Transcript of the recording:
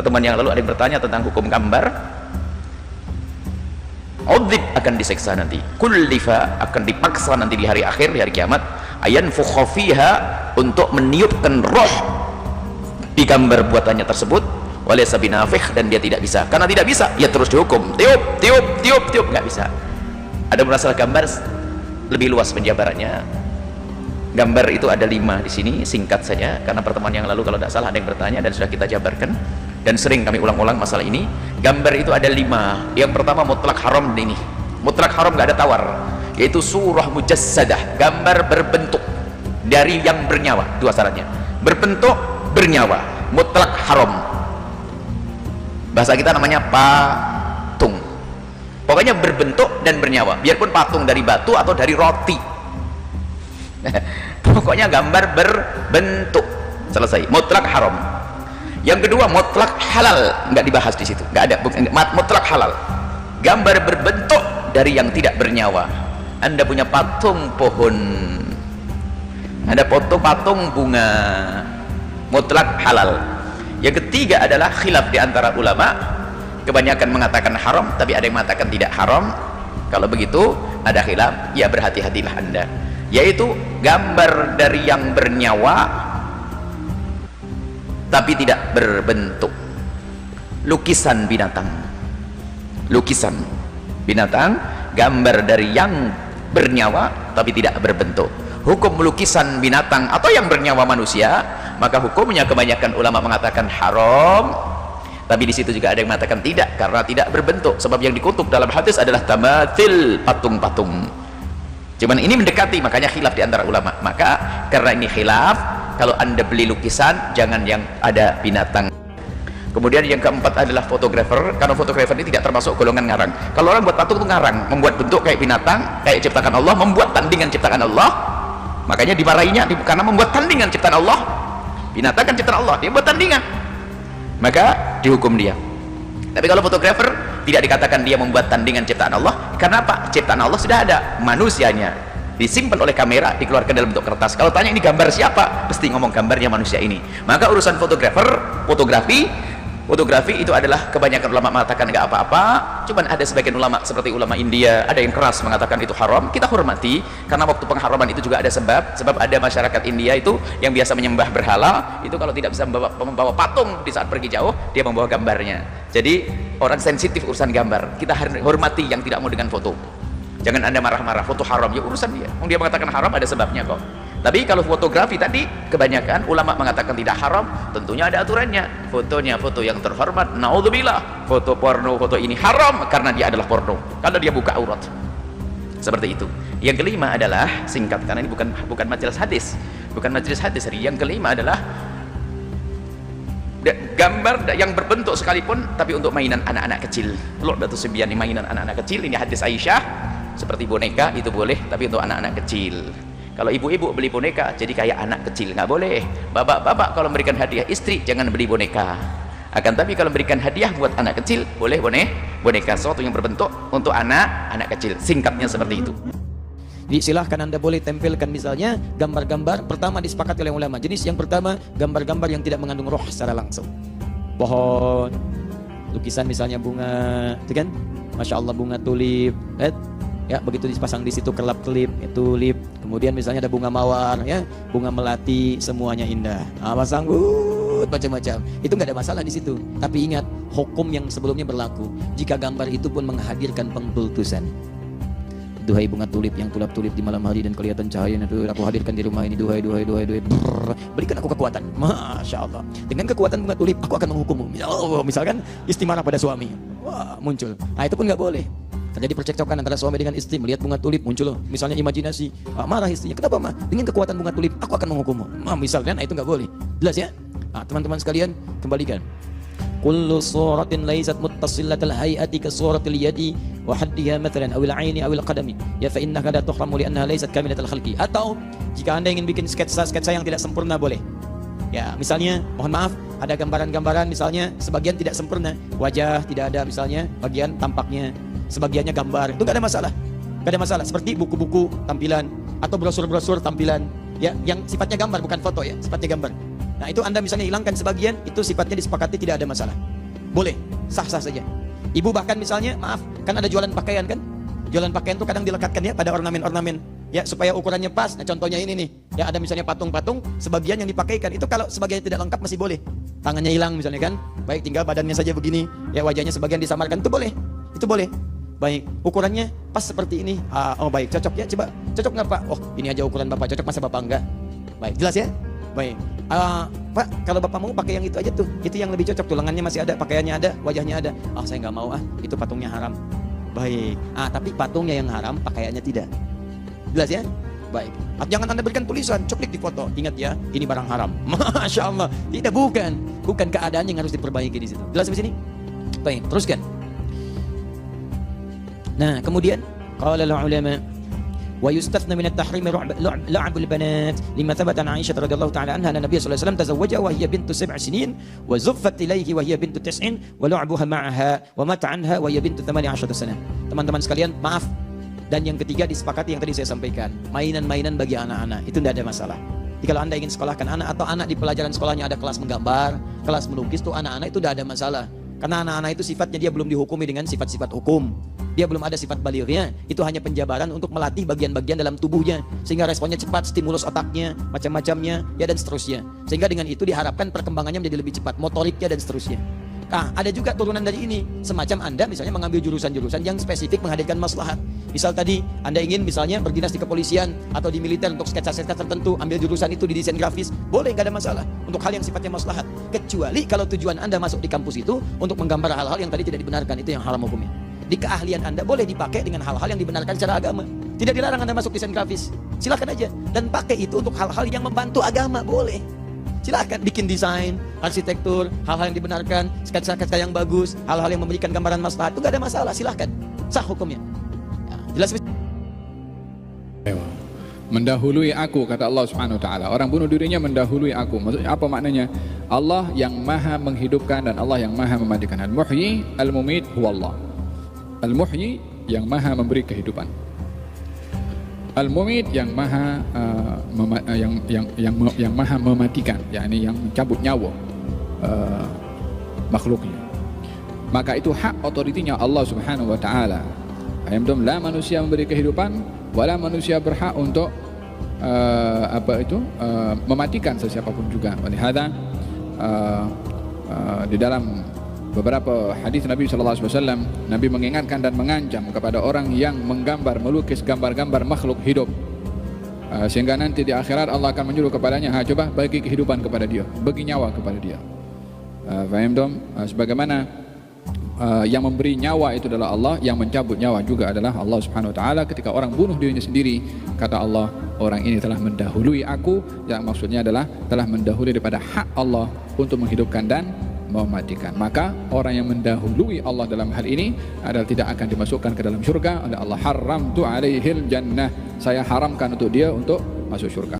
pertemuan yang lalu ada yang bertanya tentang hukum gambar. Udzib, akan diseksa nanti, kullifa, akan dipaksa nanti di hari akhir, di hari kiamat, ayanfukha fiha, untuk meniupkan roh di gambar buatannya tersebut, walaysa binafikh, dan dia tidak bisa. Karena tidak bisa, ya terus dihukum, tiup, tiup, tiup, tiup, nggak bisa. Ada masalah gambar lebih luas penjabarannya. Gambar itu ada 5 di sini, singkat saja karena pertemuan yang lalu kalau tidak salah ada yang bertanya dan sudah kita jabarkan dan sering kami ulang-ulang masalah ini. Gambar itu ada 5. Yang pertama mutlak haram, ini mutlak haram, nggak ada tawar, yaitu surah mujassadah, gambar berbentuk dari yang bernyawa. 2 syaratnya, berbentuk, bernyawa, mutlak haram. Bahasa kita namanya patung, pokoknya berbentuk dan bernyawa, biarpun patung dari batu atau dari roti. Pokoknya gambar berbentuk, selesai, mutlak haram. Yang kedua mutlak halal, nggak dibahas di situ, nggak ada, mutlak halal, gambar berbentuk dari yang tidak bernyawa. Anda punya patung pohon, ada foto patung bunga, mutlak halal. Yang ketiga adalah khilaf di antara ulama, kebanyakan mengatakan haram, tapi ada yang mengatakan tidak haram. Kalau begitu ada khilaf, ya berhati-hatilah Anda, yaitu gambar dari yang bernyawa tapi tidak berbentuk, lukisan binatang, lukisan binatang, gambar dari yang bernyawa tapi tidak berbentuk. Hukum lukisan binatang atau yang bernyawa manusia, maka hukumnya kebanyakan ulama mengatakan haram, tapi di situ juga ada yang mengatakan tidak, karena tidak berbentuk. Sebab yang dikutuk dalam hadis adalah tamathil, patung-patung. Cuman ini mendekati, makanya khilaf di antara ulama. Maka karena ini khilaf, kalau Anda beli lukisan jangan yang ada binatang. Kemudian yang keempat adalah fotografer, karena fotografer ini tidak termasuk golongan ngarang. Kalau orang buat patung itu ngarang, membuat bentuk kayak binatang, kayak ciptakan Allah, membuat tandingan ciptaan Allah, makanya dimarahinya karena membuat tandingan ciptaan Allah. Binatang kan ciptaan Allah, dia buat tandingan, maka dihukum dia. Tapi kalau fotografer tidak dikatakan dia membuat tandingan ciptaan Allah. Karena apa? Ciptaan Allah sudah ada, manusianya disimpan oleh kamera, dikeluarkan dalam bentuk kertas. Kalau tanya ini gambar siapa, pasti ngomong gambarnya manusia ini. Maka urusan fotografer, fotografi itu adalah kebanyakan ulama mengatakan nggak apa-apa. Cuman ada sebagian ulama seperti ulama India, ada yang keras mengatakan itu haram. Kita hormati, karena waktu pengharaman itu juga ada sebab ada masyarakat India itu yang biasa menyembah berhala, itu kalau tidak bisa membawa patung di saat pergi jauh, dia membawa gambarnya. Jadi orang sensitif urusan gambar, kita hormati yang tidak mau dengan foto. Jangan Anda marah-marah, foto haram, ya urusan dia. Dia mengatakan haram ada sebabnya kok. Tapi kalau fotografi tadi, kebanyakan ulama mengatakan tidak haram, tentunya ada aturannya. Fotonya foto yang terhormat, naudzubillah, foto porno, foto ini haram karena dia adalah porno, kalau dia buka aurat. Seperti itu. Yang kelima adalah, singkat karena ini bukan majelis hadis, bukan majelis hadis. Yang kelima adalah gambar yang berbentuk sekalipun, tapi untuk mainan anak-anak kecil. Lo Datu Sembian, mainan anak-anak kecil, ini hadis Aisyah, seperti boneka itu boleh, tapi untuk anak-anak kecil. Kalau ibu-ibu beli boneka jadi kayak anak kecil, nggak boleh. Bapak-bapak kalau memberikan hadiah istri jangan beli boneka. Akan tapi kalau memberikan hadiah buat anak kecil boleh boneka, sesuatu yang berbentuk untuk anak kecil. Singkatnya seperti itu. Jadi silahkan Anda boleh tempelkan misalnya gambar-gambar. Pertama disepakati oleh ulama, jenis yang pertama gambar-gambar yang tidak mengandung roh secara langsung. Pohon, lukisan misalnya bunga, itu kan, masya Allah bunga tulip, ya begitu dipasang di situ kelap-kelip, tulip. Kemudian misalnya ada bunga mawar, ya bunga melati, semuanya indah. Pasang macam-macam, itu nggak ada masalah di situ. Tapi ingat, hukum yang sebelumnya berlaku. Jika gambar itu pun menghadirkan pengkultusan. Duhai bunga tulip yang tulip-tulip di malam hari dan kelihatan cahayanya itu, aku hadirkan di rumah ini. Duhai berikan aku kekuatan. Masya Allah, dengan kekuatan bunga tulip aku akan menghukummu. Misalkan istri marah pada suami, wah muncul. Nah itu pun nggak boleh. Terjadi percekcokan antara suami dengan istri, melihat bunga tulip, muncul misalnya imajinasi, marah istrinya. Kenapa mah? Dengan kekuatan bunga tulip aku akan menghukummu. Misalnya, nah itu nggak boleh. Jelas ya? Teman-teman sekalian, kembalikan. Kullu suratin laysat muttasilatal hayati ka suratil yadi wa haddiha mathalan awil aini awil qadami ya fa innaka la tuhramu li annaha laysat kamilatal khalqi. Atau jika Anda ingin bikin sketsa yang tidak sempurna boleh. Ya, misalnya mohon maaf ada gambaran-gambaran misalnya sebagian tidak sempurna, wajah tidak ada misalnya, bagian tampaknya, sebagiannya gambar. Itu enggak ada masalah. Enggak ada masalah, seperti buku-buku tampilan atau brosur-brosur tampilan ya yang sifatnya gambar bukan foto ya, sifatnya gambar. Nah itu Anda misalnya hilangkan sebagian, itu sifatnya disepakati tidak ada masalah. boleh, sah-sah saja. Ibu bahkan misalnya, maaf, kan ada jualan pakaian kan? Jualan pakaian tuh kadang dilekatkan ya pada ornamen-ornamen ya supaya ukurannya pas. Nah contohnya ini nih, ya ada misalnya patung-patung, sebagian yang dipakaikan itu kalau sebagian tidak lengkap masih boleh. Tangannya hilang misalnya kan, baik tinggal badannya saja begini, ya wajahnya sebagian disamarkan, itu boleh, itu boleh. Baik, ukurannya pas seperti ini. Oh baik, cocok ya, coba cocok nggak Pak? Oh ini aja ukuran Bapak cocok, masa Bapak enggak? Baik, jelas ya? Baik, Pak kalau Bapak mau pakai yang itu aja tuh, itu yang lebih cocok tuh, lengannya masih ada, pakaiannya ada, wajahnya ada. Saya nggak mau itu patungnya haram. Baik, tapi patungnya yang haram, pakaiannya tidak. Jelas ya? Baik, jangan Anda berikan tulisan, coklik di foto, ingat ya, ini barang haram. Masya Allah, tidak, bukan keadaan yang harus diperbaiki di situ. Jelas sampai sini? Baik, teruskan. Nah, kemudian qala al-ulama wa yustathna min at-tahrim la'bul banat lima thabata an Aisyah radhiyallahu ta'ala anha anna Nabiy sallallahu alaihi wasallam tazawwaja wa hiya bintu 7 sinin wa zuffat ilayhi wa hiya bintu 9 wa la'buha ma'aha wa mata anha wa hiya bintu 18 sanah. Teman-teman sekalian, maaf. Dan yang ketiga disepakati yang tadi saya sampaikan, mainan-mainan bagi anak-anak itu tidak ada masalah. Jadi kalau Anda ingin sekolahkan anak atau anak di pelajaran sekolahnya ada kelas menggambar, kelas melukis, tuh anak-anak itu tidak ada masalah. Karena anak-anak itu sifatnya dia belum dihukumi dengan sifat-sifat hukum. Dia belum ada sifat balighnya. Itu hanya penjabaran untuk melatih bagian-bagian dalam tubuhnya sehingga responnya cepat, stimulus otaknya, macam-macamnya, ya dan seterusnya. Sehingga dengan itu diharapkan perkembangannya menjadi lebih cepat, motoriknya dan seterusnya. Nah, ada juga turunan dari ini. Semacam Anda misalnya mengambil jurusan-jurusan yang spesifik menghadirkan maslahat. Misal tadi Anda ingin misalnya berdinas di kepolisian atau di militer untuk sketsa-sketsa tertentu, ambil jurusan itu di desain grafis, boleh, nggak ada masalah. Untuk hal yang sifatnya maslahat. Kecuali kalau tujuan Anda masuk di kampus itu untuk menggambar hal-hal yang tadi tidak dibenarkan, itu yang haram hukumnya. Di keahlian Anda boleh dipakai dengan hal-hal yang dibenarkan secara agama. Tidak dilarang Anda masuk desain grafis. Silakan aja. Dan pakai itu untuk hal-hal yang membantu agama, boleh. Silakan bikin desain, arsitektur, hal-hal yang dibenarkan, sketsa-sketsa yang bagus, hal-hal yang memberikan gambaran maslahat, itu gak ada masalah, silakan. Sah hukumnya. Ya, jelas. Mendahului aku, kata Allah Subhanahu wa taala. Orang bunuh dirinya mendahului aku. Maksudnya apa maknanya? Allah yang Maha menghidupkan dan Allah yang Maha mematikan. Al-Muhyi, Al-Mumit huwallah. Al-Muhyi yang Maha memberi kehidupan. Al-Mumit yang Maha yang Maha mematikan, yakni yang mencabut nyawa makhluknya. Maka itu hak otoritinya Allah Subhanahu wa taala. Ayamdum, la manusia memberi kehidupan, wala manusia berhak untuk mematikan sesiapapun juga. Walihada di dalam beberapa hadis Nabi SAW, Nabi mengingatkan dan mengancam kepada orang yang menggambar, melukis gambar-gambar makhluk hidup, sehingga nanti di akhirat Allah akan menyuruh kepadanya, coba bagi kehidupan kepada dia, bagi nyawa kepada dia. Faham? Sebagaimana yang memberi nyawa itu adalah Allah, yang mencabut nyawa juga adalah Allah Subhanahu wa taala. Ketika orang bunuh dirinya sendiri, kata Allah, orang ini telah mendahului aku, yang maksudnya adalah telah mendahului daripada hak Allah untuk menghidupkan dan mematikan. Maka orang yang mendahului Allah dalam hal ini adalah tidak akan dimasukkan ke dalam syurga. Allah haramtu alaihil jannah, saya haramkan untuk dia untuk masuk syurga.